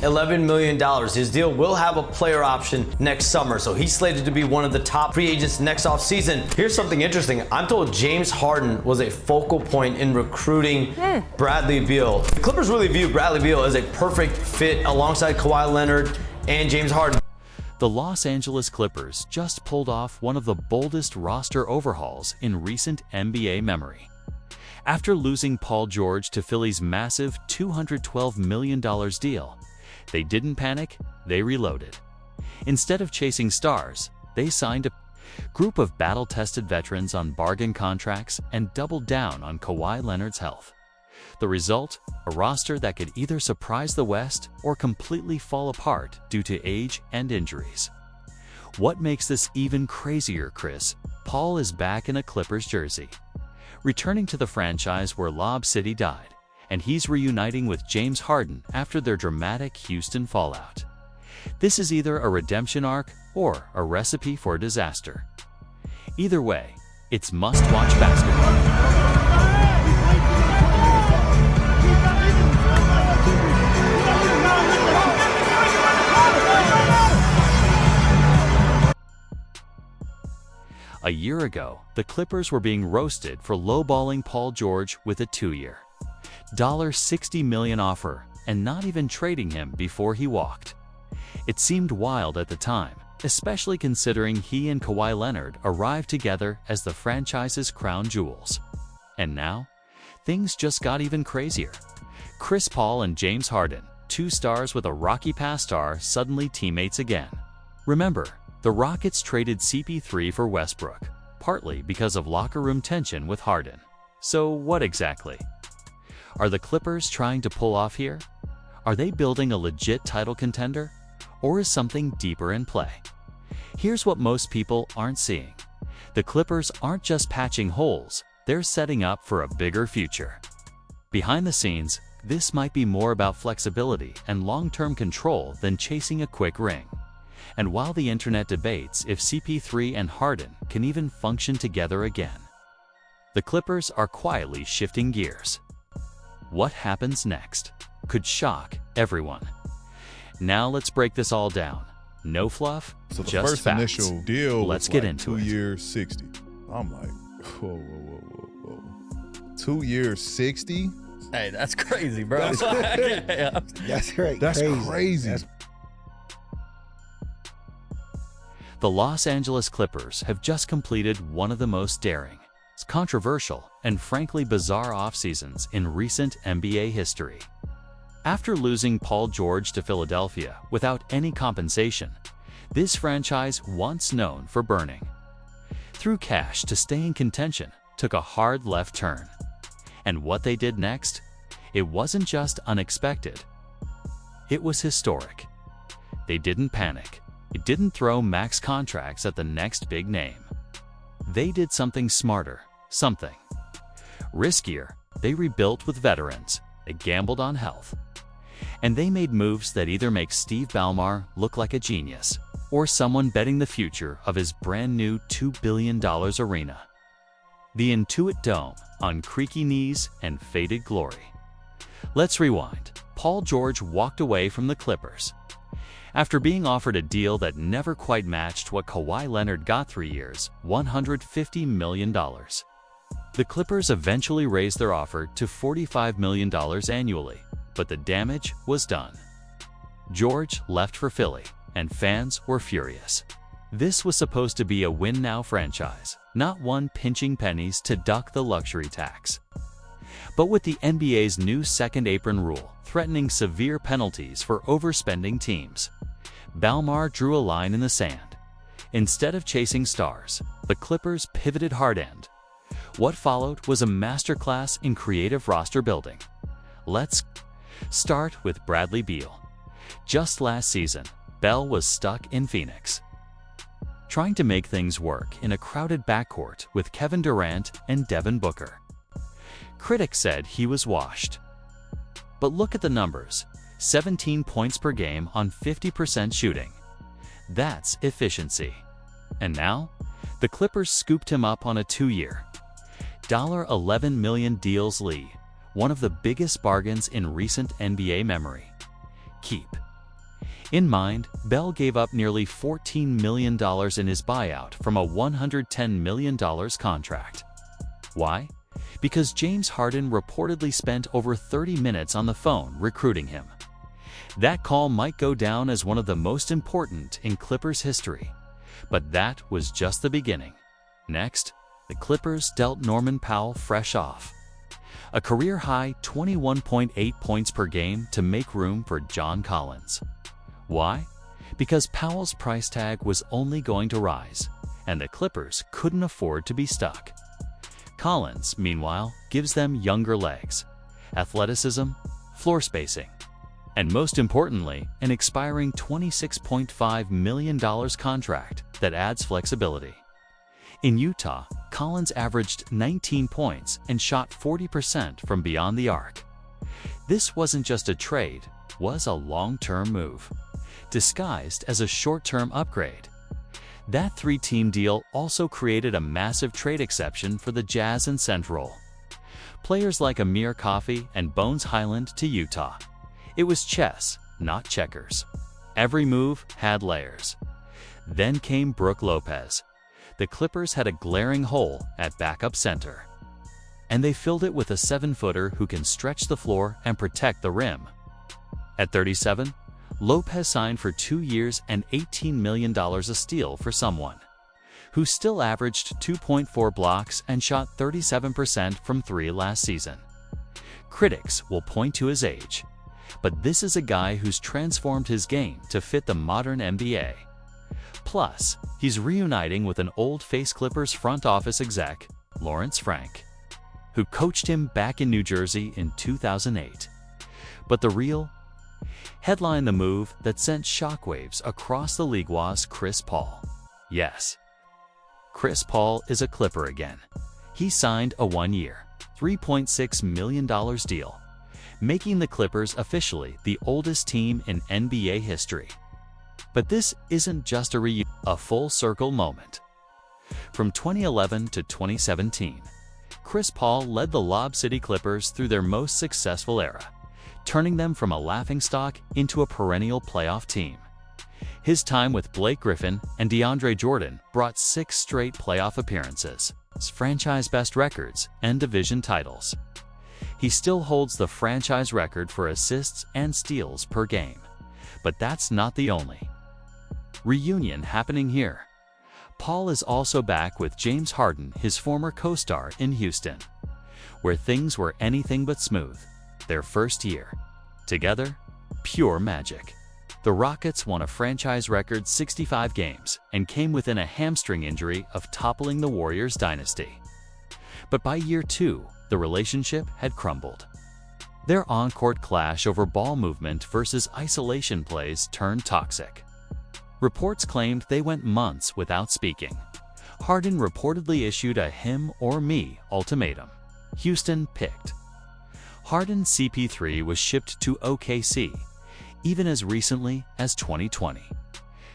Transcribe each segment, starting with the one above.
$11 million. His deal will have a player option next summer, so he's slated to be one of the top free agents next offseason. Here's something interesting. I'm told James Harden was a focal point in recruiting Bradley Beal. The Clippers really view Bradley Beal as a perfect fit alongside Kawhi Leonard and James Harden. The Los Angeles Clippers just pulled off one of the boldest roster overhauls in recent NBA memory. After losing Paul George to Philly's massive $212 million deal, they didn't panic, they reloaded. Instead of chasing stars, they signed a group of battle-tested veterans on bargain contracts and doubled down on Kawhi Leonard's health. The result? A roster that could either surprise the West or completely fall apart due to age and injuries. What makes this even crazier, Chris? Paul is back in a Clippers jersey, returning to the franchise where Lob City died, and he's reuniting with James Harden after their dramatic Houston fallout. This is either a redemption arc or a recipe for disaster. Either way, it's must-watch basketball. A year ago, the Clippers were being roasted for lowballing Paul George with a 2-year, $60 million offer and not even trading him before he walked. It seemed wild at the time, especially considering he and Kawhi Leonard arrived together as the franchise's crown jewels. And now, things just got even crazier. Chris Paul and James Harden, two stars with a rocky past, are suddenly teammates again. Remember, the Rockets traded CP3 for Westbrook, partly because of locker room tension with Harden. So what exactly are the Clippers trying to pull off here? Are they building a legit title contender? Or is something deeper in play? Here's what most people aren't seeing. The Clippers aren't just patching holes, they're setting up for a bigger future. Behind the scenes, this might be more about flexibility and long-term control than chasing a quick ring. And while the internet debates if CP3 and Harden can even function together again, the Clippers are quietly shifting gears. What happens next could shock everyone. Now let's break this all down. No fluff, so the just first facts. Initial deal let's was get like into 2 it. years, 60. I'm like, whoa. 2 years, 60? Hey, that's crazy, bro. That's great. That's crazy. The Los Angeles Clippers have just completed one of the most daring, controversial, and frankly bizarre offseasons in recent NBA history. After losing Paul George to Philadelphia without any compensation, this franchise, once known for burning through cash to stay in contention, took a hard left turn. And what they did next? It wasn't just unexpected. It was historic. They didn't panic. They didn't throw max contracts at the next big name. They did something smarter, something riskier. They rebuilt with veterans. They gambled on health. And they made moves that either make Steve Ballmer look like a genius or someone betting the future of his brand new $2 billion arena. The Intuit Dome on creaky knees and faded glory. Let's rewind. Paul George walked away from the Clippers after being offered a deal that never quite matched what Kawhi Leonard got. 3 years, $150 million. The Clippers eventually raised their offer to $45 million annually, but the damage was done. George left for Philly, and fans were furious. This was supposed to be a win-now franchise, not one pinching pennies to duck the luxury tax. But with the NBA's new second apron rule threatening severe penalties for overspending teams, Ballmer drew a line in the sand. Instead of chasing stars, the Clippers pivoted hard end. What followed was a masterclass in creative roster building. Let's start with Bradley Beal. Just last season, Bell was stuck in Phoenix, trying to make things work in a crowded backcourt with Kevin Durant and Devin Booker. Critics said he was washed. But look at the numbers: 17 points per game on 50% shooting. That's efficiency. And now, the Clippers scooped him up on a 2-year, $11 million deals. Lee, one of the biggest bargains in recent NBA memory. Keep In mind, Beal gave up nearly $14 million in his buyout from a $110 million contract. Why? Because James Harden reportedly spent over 30 minutes on the phone recruiting him. That call might go down as one of the most important in Clippers history. But that was just the beginning. Next, the Clippers dealt Norman Powell fresh off. A career-high 21.8 points per game to make room for John Collins. Why? Because Powell's price tag was only going to rise, and the Clippers couldn't afford to be stuck. Collins, meanwhile, gives them younger legs, athleticism, floor spacing, and most importantly, an expiring $26.5 million contract that adds flexibility. In Utah, Collins averaged 19 points and shot 40% from beyond the arc. This wasn't just a trade, it was a long-term move, disguised as a short-term upgrade. That three-team deal also created a massive trade exception for the Jazz and Central. Players like Amir Coffey and Bones Highland to Utah. It was chess, not checkers. Every move had layers. Then came Brook Lopez. The Clippers had a glaring hole at backup center. And they filled it with a 7-footer who can stretch the floor and protect the rim. At 37, Lopez signed for 2 years and $18 million a steal for someone who still averaged 2.4 blocks and shot 37% from 3 last season. Critics will point to his age, but this is a guy who's transformed his game to fit the modern NBA. Plus, he's reuniting with an old-face Clippers front office exec, Lawrence Frank, who coached him back in New Jersey in 2008. But the real headline, the move that sent shockwaves across the league, was Chris Paul. Yes, Chris Paul is a Clipper again. He signed a 1-year, $3.6 million deal, making the Clippers officially the oldest team in NBA history. But this isn't just a full circle moment. From 2011 to 2017, Chris Paul led the Lob City Clippers through their most successful era, turning them from a laughingstock into a perennial playoff team. His time with Blake Griffin and DeAndre Jordan brought 6 straight playoff appearances, franchise best records, and division titles. He still holds the franchise record for assists and steals per game. But that's not the only reunion happening here. Paul is also back with James Harden, his former co-star in Houston, where things were anything but smooth. Their first year together, pure magic. The Rockets won a franchise record 65 games and came within a hamstring injury of toppling the Warriors dynasty. But by year 2, the relationship had crumbled. Their on-court clash over ball movement versus isolation plays turned toxic. Reports claimed they went months without speaking. Harden reportedly issued a him or me ultimatum. Houston picked. Harden's CP3 was shipped to OKC, even as recently as 2020.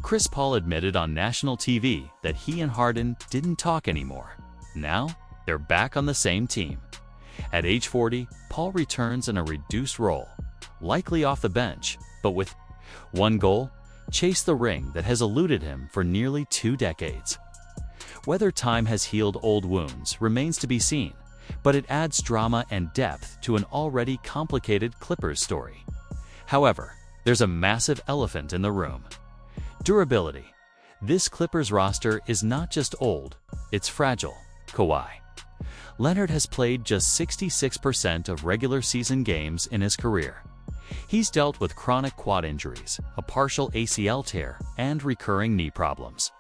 Chris Paul admitted on national TV that he and Harden didn't talk anymore. Now, they're back on the same team. At age 40, Paul returns in a reduced role, likely off the bench, but with one goal: chase the ring that has eluded him for nearly 2 decades. Whether time has healed old wounds remains to be seen, but it adds drama and depth to an already complicated Clippers story. However, there's a massive elephant in the room: durability. This Clippers roster is not just old, it's fragile. Kawhi Leonard has played just 66% of regular season games in his career. He's dealt with chronic quad injuries, a partial ACL tear, and recurring knee problems.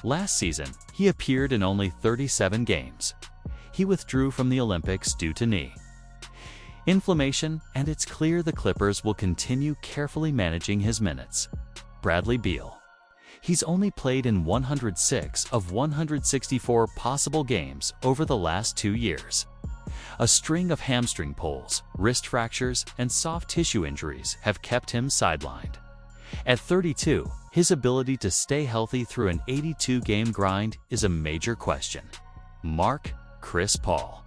Last season, he appeared in only 37 games. He withdrew from the Olympics due to knee inflammation, and it's clear the Clippers will continue carefully managing his minutes. Bradley Beal. He's only played in 106 of 164 possible games over the last 2 years. A string of hamstring pulls, wrist fractures, and soft tissue injuries have kept him sidelined. At 32, his ability to stay healthy through an 82-game grind is a major question. Mark Chris Paul.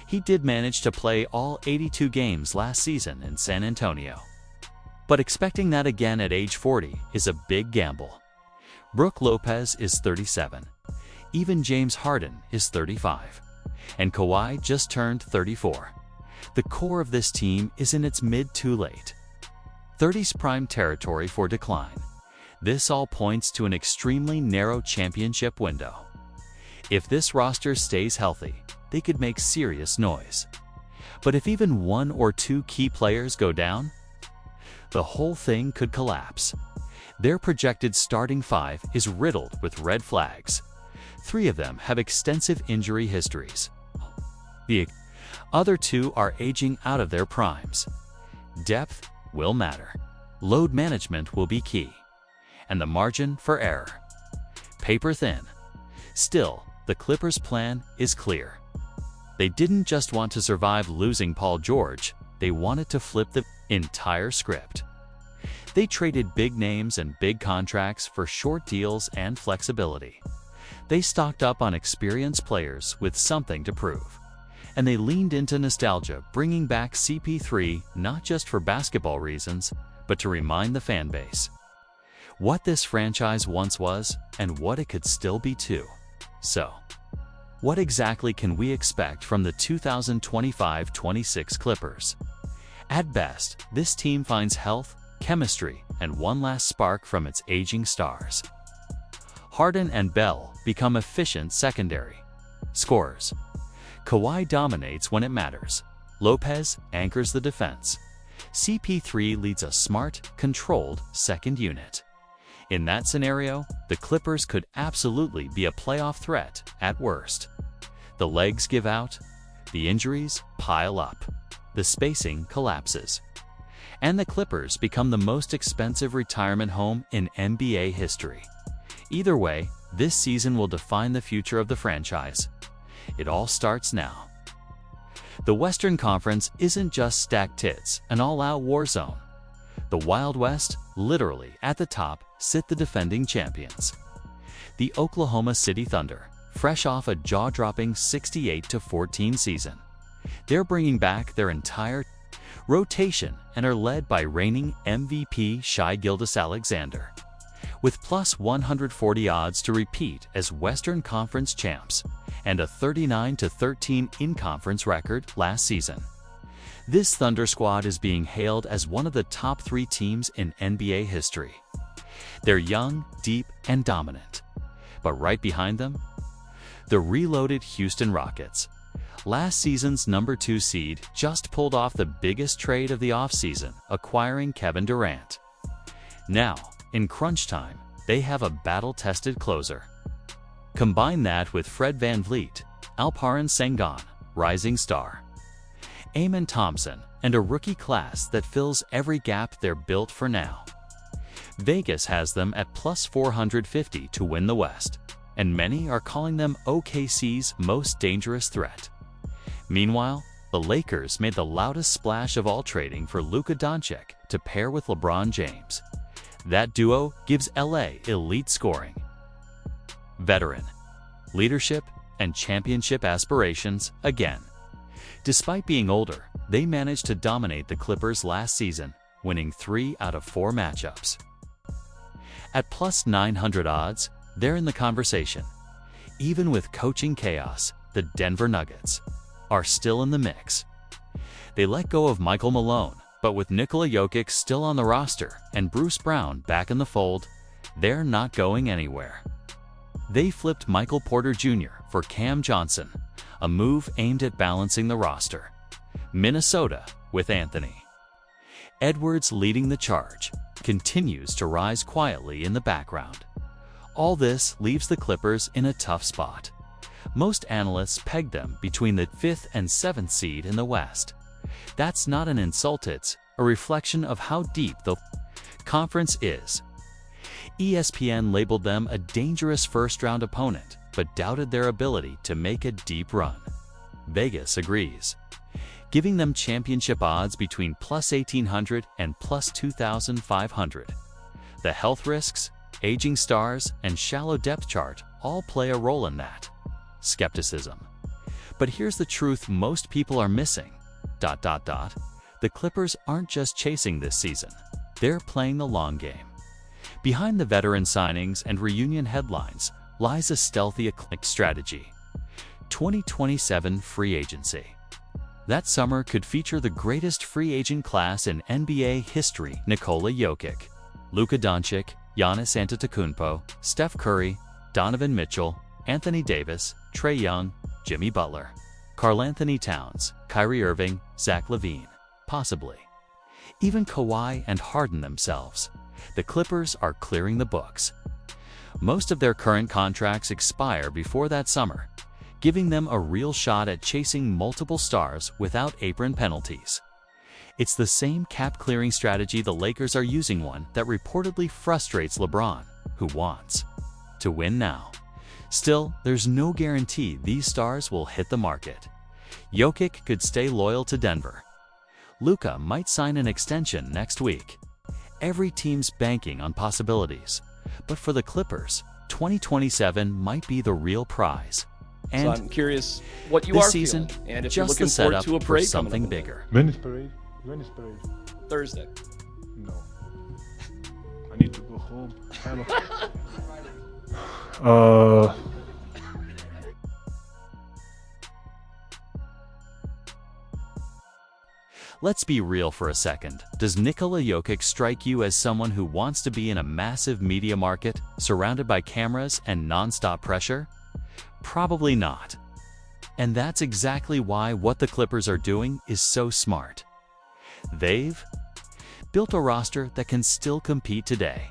He did manage to play all 82 games last season in San Antonio. But expecting that again at age 40 is a big gamble. Brook Lopez is 37. Even James Harden is 35. And Kawhi just turned 34. The core of this team is in its mid-to late 30s prime territory for decline. This all points to an extremely narrow championship window. If this roster stays healthy, they could make serious noise. But if even one or two key players go down, the whole thing could collapse. Their projected starting five is riddled with red flags. 3 of them have extensive injury histories. The other 2 are aging out of their primes. Depth will matter. Load management will be key. And the margin for error paper thin. Still, the Clippers' plan is clear. They didn't just want to survive losing Paul George, they wanted to flip the entire script. They traded big names and big contracts for short deals and flexibility. They stocked up on experienced players with something to prove. And they leaned into nostalgia, bringing back CP3 not just for basketball reasons, but to remind the fan base what this franchise once was and what it could still be too. So, what exactly can we expect from the 2025-26 Clippers? At best, this team finds health, chemistry, and one last spark from its aging stars. Harden and Beal become efficient secondary scorers. Kawhi dominates when it matters. Lopez anchors the defense. CP3 leads a smart, controlled second unit. In that scenario, the Clippers could absolutely be a playoff threat at worst. The legs give out, the injuries pile up, the spacing collapses, and the Clippers become the most expensive retirement home in NBA history. Either way, this season will define the future of the franchise. It all starts now. The Western Conference isn't just stacked tits, an all-out war zone. The Wild West, literally at the top, sit the defending champions. The Oklahoma City Thunder, fresh off a jaw-dropping 68-14 season. They're bringing back their entire rotation and are led by reigning MVP Shai Gilgeous-Alexander, with plus 140 odds to repeat as Western Conference champs and a 39-13 in-conference record last season. This Thunder squad is being hailed as one of the top 3 teams in NBA history. They're young, deep, and dominant. But right behind them, the reloaded Houston Rockets. Last season's number 2 seed just pulled off the biggest trade of the offseason, acquiring Kevin Durant. Now, in crunch time, they have a battle-tested closer. Combine that with Fred VanVleet, Alperen Sengun, rising star, Amen Thompson, and a rookie class that fills every gap they're built for now. Vegas has them at plus 450 to win the West, and many are calling them OKC's most dangerous threat. Meanwhile, the Lakers made the loudest splash of all trading for Luka Doncic to pair with LeBron James. That duo gives LA elite scoring, veteran leadership, and championship aspirations again. Despite being older, they managed to dominate the Clippers last season, winning 3 out of 4 matchups. At plus 900 odds, they're in the conversation. Even with coaching chaos, the Denver Nuggets are still in the mix. They let go of Michael Malone, but with Nikola Jokic still on the roster and Bruce Brown back in the fold, they're not going anywhere. They flipped Michael Porter Jr. for Cam Johnson, a move aimed at balancing the roster. Minnesota, with Anthony Edwards leading the charge, continues to rise quietly in the background. All this leaves the Clippers in a tough spot. Most analysts peg them between the 5th and 7th seed in the West. That's not an insult, it's a reflection of how deep the conference is. ESPN labeled them a dangerous first-round opponent, but doubted their ability to make a deep run. Vegas agrees, giving them championship odds between plus 1,800 and plus 2,500. The health risks, aging stars, and shallow depth chart all play a role in that skepticism. But here's the truth most people are missing. The Clippers aren't just chasing this season. they're playing the long game. Behind the veteran signings and reunion headlines lies a stealthy eclectic strategy: 2027 free agency. That summer could feature the greatest free agent class in NBA history: Nikola Jokic, Luka Doncic, Giannis Antetokounmpo, Steph Curry, Donovan Mitchell, Anthony Davis, Trae Young, Jimmy Butler, Karl-Anthony Towns, Kyrie Irving, Zach LaVine, possibly even Kawhi and Harden themselves. The Clippers are clearing the books. Most of their current contracts expire before that summer, giving them a real shot at chasing multiple stars without apron penalties. It's the same cap-clearing strategy the Lakers are using, one that reportedly frustrates LeBron, who wants to win now. Still, there's no guarantee these stars will hit the market. Jokic could stay loyal to Denver. Luka might sign an extension next week. Every team's banking on possibilities. But for the Clippers, 2027 might be the real prize. And so I'm curious what you this are season, feeling, and if just you're looking the forward setup to a for parade something coming up. bigger. When is parade? When is parade? Thursday. No. I need to go home. Hello. Let's be real for a second. Does Nikola Jokic strike you as someone who wants to be in a massive media market, surrounded by cameras and non-stop pressure? Probably not. And that's exactly why what the Clippers are doing is so smart. They've built a roster that can still compete today.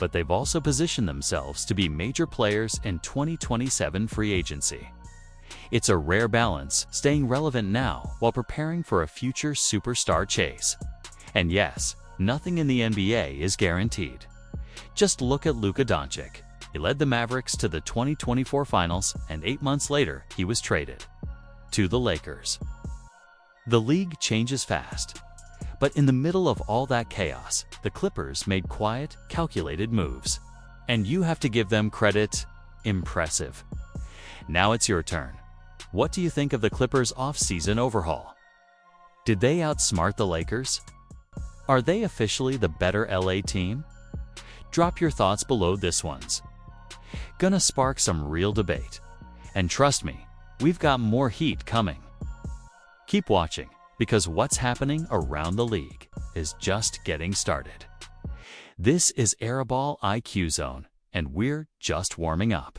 But they've also positioned themselves to be major players in 2027 free agency. It's a rare balance, staying relevant now while preparing for a future superstar chase. And yes, nothing in the NBA is guaranteed. Just look at Luka Doncic. He led the Mavericks to the 2024 Finals, and 8 months later, he was traded to the Lakers. The league changes fast. But in the middle of all that chaos, the Clippers made quiet, calculated moves. And you have to give them credit. Impressive. Now it's your turn. What do you think of the Clippers' off-season overhaul? Did they outsmart the Lakers? Are they officially the better LA team? Drop your thoughts below this one's. Gonna spark some real debate. And trust me, we've got more heat coming. Keep watching, because what's happening around the league is just getting started. This is Airball IQ Zone, and we're just warming up.